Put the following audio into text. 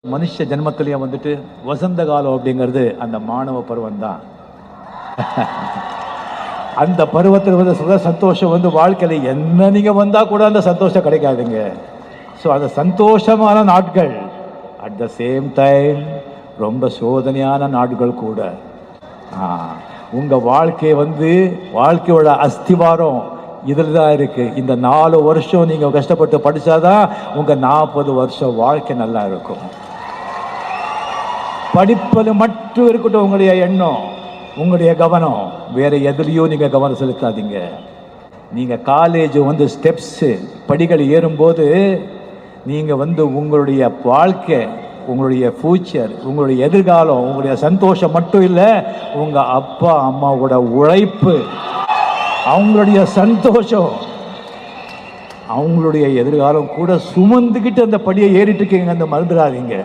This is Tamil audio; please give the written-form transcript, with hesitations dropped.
மனுஷ ஜென்மத்திலையும் வந்துட்டு வசந்த காலம் அப்படிங்கிறது அந்த மாணவ பருவம் தான். அந்த பருவத்தில் வந்து சுக சந்தோஷம் வந்து வாழ்க்கையில் என்ன நீங்கள் வந்தால் கூட அந்த சந்தோஷம் கிடைக்காதுங்க. ஸோ அந்த சந்தோஷமான நாட்கள் அட் த சேம் டைம் ரொம்ப சோதனையான நாட்கள் கூட. உங்கள் வாழ்க்கை வந்து வாழ்க்கையோட அஸ்திவாரம் இதில் தான் இருக்குது. இந்த 4 வருஷம் நீங்கள் கஷ்டப்பட்டு படித்தாதான் உங்கள் 40 வருஷம் வாழ்க்கை நல்லா இருக்கும். படிப்பது மட்டும் இருக்கட்டும் உங்களுடைய எண்ணம், உங்களுடைய கவனம். வேறு எதுலேயும் நீங்கள் கவனம் செலுத்தாதீங்க. நீங்கள் காலேஜ் வந்து ஸ்டெப்ஸு படிகள் ஏறும்போது நீங்கள் வந்து உங்களுடைய வாழ்க்கை, உங்களுடைய ஃபியூச்சர், உங்களுடைய எதிர்காலம், உங்களுடைய சந்தோஷம் மட்டும் இல்லை, உங்கள் அப்பா அம்மாவோட உழைப்பு, அவங்களுடைய சந்தோஷம், அவங்களுடைய எதிர்காலம் கூட சுமந்துக்கிட்டு அந்த படியை ஏறிட்டு இருக்கீங்க. அந்த மறந்துடாதீங்க.